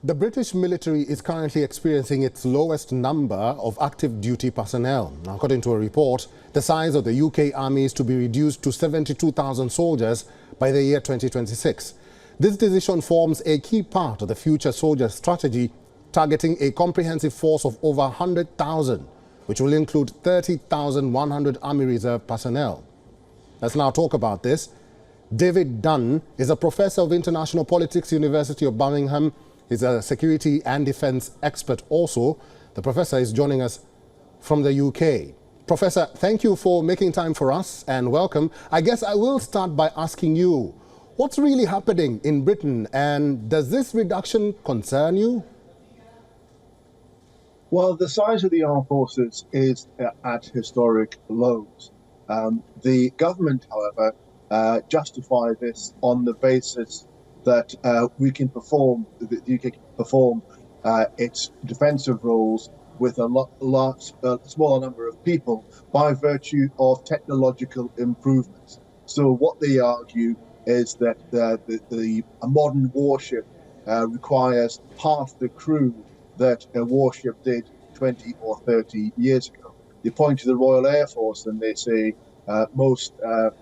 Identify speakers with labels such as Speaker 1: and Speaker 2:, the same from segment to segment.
Speaker 1: The British military is currently experiencing its lowest number of active duty personnel. Now, according to a report, the size of the UK Army is to be reduced to 72,000 soldiers by the year 2026. This decision forms a key part of the future soldier strategy, targeting a comprehensive force of over 100,000, which will include 30,100 Army Reserve personnel. Let's now talk about this. David Dunn is a professor of international politics, University of Birmingham. He's a security and defense expert also. The professor is joining us from the UK. Professor, thank you for making time for us and welcome. I guess I will start by asking you, what's really happening in Britain, and does this reduction concern you?
Speaker 2: Well, the size of the armed forces is at historic lows. The government, however, justify this on the basis that we can perform, the UK can perform its defensive roles with a smaller number of people by virtue of technological improvements. So what they argue is that a modern warship requires half the crew that a warship did 20 or 30 years ago. They point to the Royal Air Force and they say most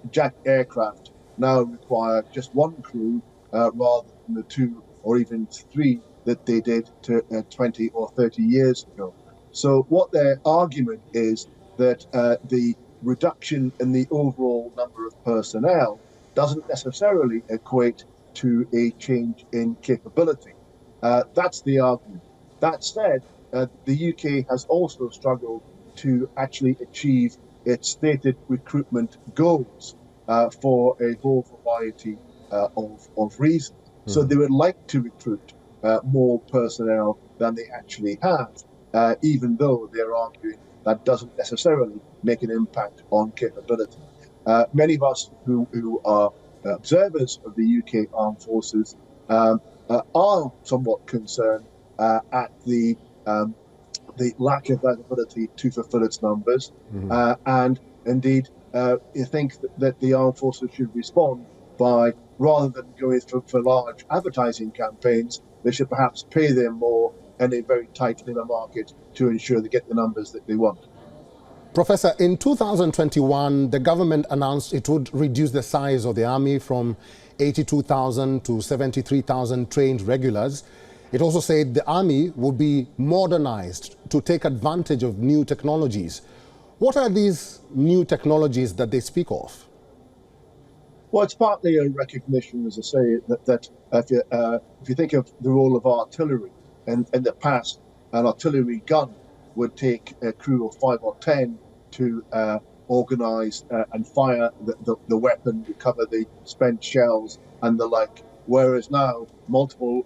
Speaker 2: jet aircraft now require just one crew rather than the two or even three that they did 20 or 30 years ago. So what their argument is that the reduction in the overall number of personnel doesn't necessarily equate to a change in capability. That's the argument. That said, the UK has also struggled to actually achieve its stated recruitment goals for a whole variety of reasons. So they would like to recruit more personnel than they actually have, even though they're arguing that doesn't necessarily make an impact on capability. Many of us who are observers of the UK armed forces are somewhat concerned at the lack of ability to fulfill its numbers, and indeed you think that the armed forces should respond by, rather than going for large advertising campaigns, they should perhaps pay them more in a very tight labour market to ensure they get the numbers that they want.
Speaker 1: Professor, in 2021, the government announced it would reduce the size of the army from 82,000 to 73,000 trained regulars. It also said the army would be modernized to take advantage of new technologies. What are these new technologies that they speak of?
Speaker 2: Well, it's partly a recognition, as I say, that if you think of the role of artillery, in the past, an artillery gun would take a crew of 5 or 10 to organise and fire the weapon, recover the spent shells and the like. Whereas now, multiple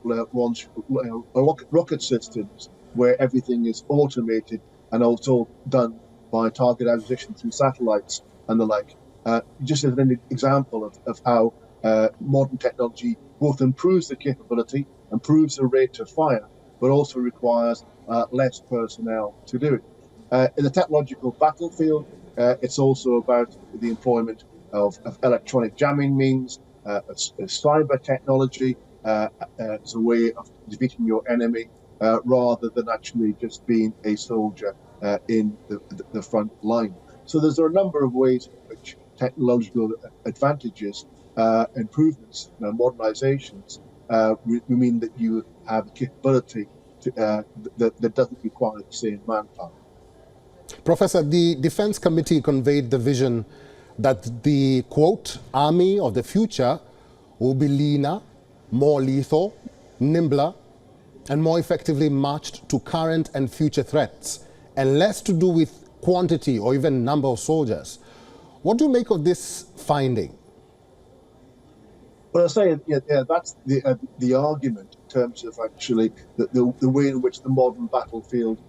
Speaker 2: rocket systems, where everything is automated and also done by target acquisition through satellites and the like. Just as an example of how modern technology both improves the capability, improves the rate of fire, but also requires less personnel to do it. In the technological battlefield, it's also about the employment of electronic jamming means, cyber technology as a way of defeating your enemy, rather than actually just being a soldier in the front line. So there's a number of ways in which technological advantages, improvements, modernizations, mean that you have a capability that doesn't require the same manpower.
Speaker 1: Professor, the Defense Committee conveyed the vision that the, quote, army of the future will be leaner, more lethal, nimbler, and more effectively matched to current and future threats, and less to do with quantity or even number of soldiers. What do you make of this finding?
Speaker 2: Well, I say, that's the argument in terms of actually the way in which the modern battlefield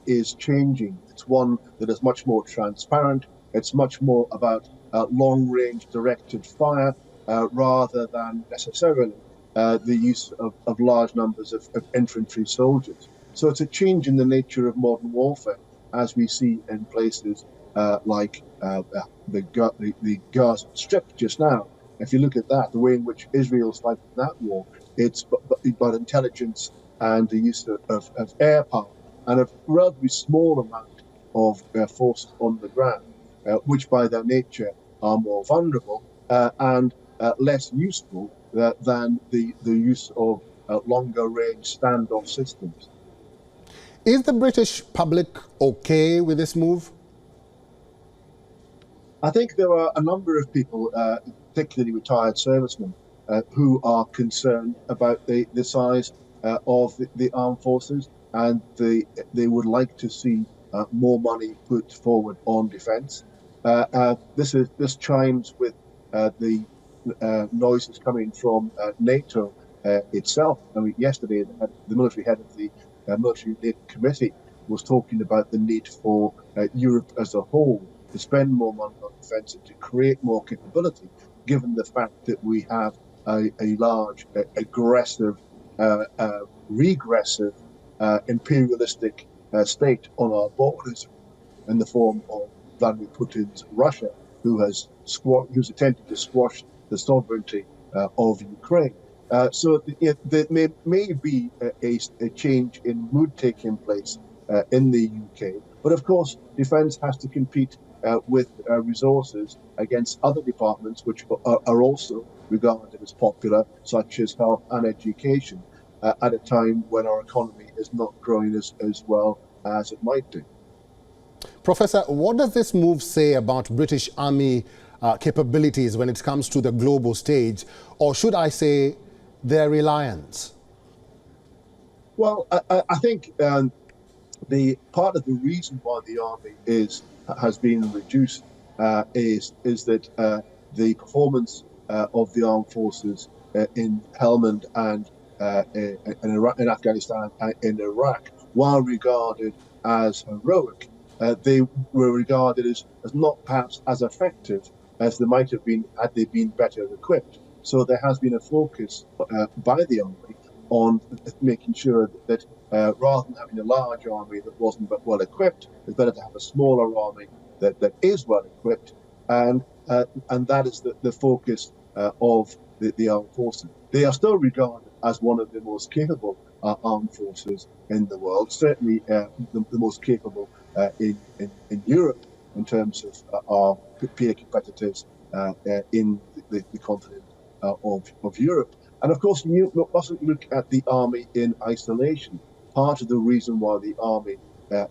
Speaker 2: is changing. It's one that is much more transparent. It's much more about long-range directed fire rather than necessarily the use of large numbers of infantry soldiers. So it's a change in the nature of modern warfare, as we see in places like the Gaza Strip just now. If you look at that, the way in which Israel's fighting that war, it's about intelligence and the use of air power, and a relatively small amount of forces on the ground, which by their nature are more vulnerable and less useful than the use of longer range standoff systems.
Speaker 1: Is the British public okay with this move?
Speaker 2: I think there are a number of people, particularly retired servicemen, who are concerned about the size of the armed forces, and they would like to see more money put forward on defence. This chimes with the noises coming from NATO itself. I mean, yesterday the military head of the military committee was talking about the need for Europe as a whole to spend more money on defence and to create more capability, given the fact that we have a large, aggressive, regressive, imperialistic state on our borders in the form of Vladimir Putin's Russia, who's attempted to squash the sovereignty of Ukraine. So there may be a change in mood taking place in the UK, but of course, defence has to compete with resources against other departments which are also regarded as popular, such as health and education, at a time when our economy is not growing as well as it might do.
Speaker 1: Professor, what does this move say about British Army capabilities when it comes to the global stage, or should I say their reliance?
Speaker 2: Well, I think the part of the reason why the army has been reduced is that the performance of the armed forces in Helmand and in Afghanistan and in Iraq, while regarded as heroic, they were regarded as not perhaps as effective as they might have been had they been better equipped. So there has been a focus by the army on making sure that rather than having a large army that wasn't well equipped, it's better to have a smaller army that is well equipped, and that is the focus of the armed forces. They are still regarded as one of the most capable armed forces in the world, certainly the most capable in Europe in terms of our peer competitors in the continent of Europe. And of course, you mustn't look at the army in isolation. Part of the reason why the army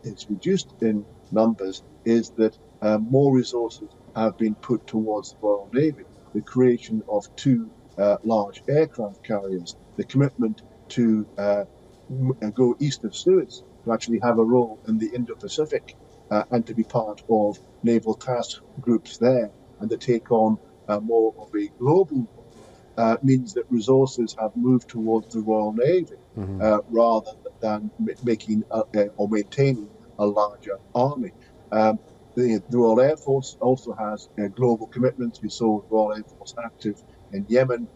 Speaker 2: is reduced in numbers is that more resources have been put towards the Royal Navy. The creation of two large aircraft carriers, the commitment to go east of Suez to actually have a role in the Indo-Pacific and to be part of naval task groups there and to take on more of a global role means that resources have moved towards the Royal Navy rather than making or maintaining a larger army. The Royal Air Force also has global commitments. We saw the Royal Air Force active in Yemen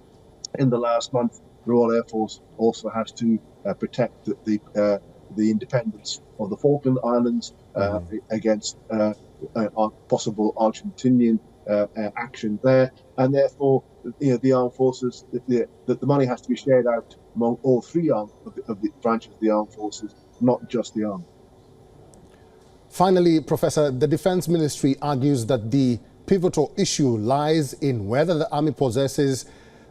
Speaker 2: in the last month. The Royal Air Force also has to protect the independence of the Falkland Islands against possible Argentinian action there, and therefore, the armed forces, the money has to be shared out among all three of the branches of the armed forces, not just the army.
Speaker 1: Finally, Professor, the Defense Ministry argues that the pivotal issue lies in whether the army possesses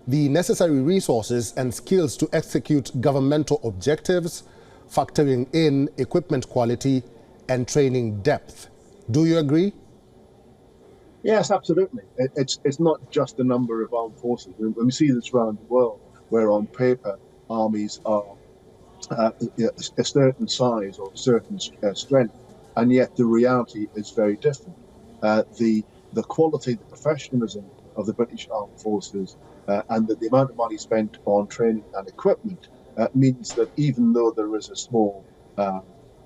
Speaker 1: the necessary resources and skills to execute governmental objectives, factoring in equipment quality and training depth. Do you agree?
Speaker 2: Yes, absolutely. It's not just the number of armed forces. When we see this around the world, where on paper armies are a certain size or certain strength, and yet the reality is very different. The quality, the professionalism of the British Armed Forces and the amount of money spent on training and equipment means that even though there is a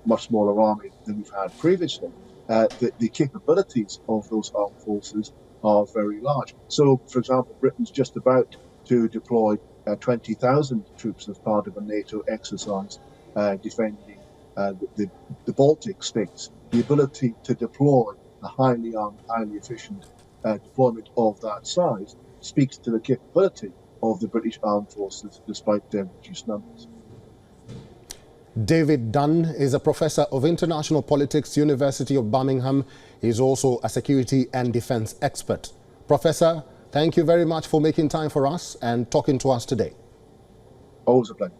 Speaker 2: much smaller army than we've had previously, the capabilities of those armed forces are very large. So, for example, Britain's just about to deploy 20,000 troops as part of a NATO exercise defending the Baltic states. The ability to deploy a highly armed, highly efficient deployment of that size speaks to the capability of the British Armed Forces despite their reduced numbers.
Speaker 1: David Dunn is a professor of international politics, University of Birmingham. He is also a security and defense expert. Professor, thank you very much for making time for us and talking to us today.
Speaker 2: Always a pleasure.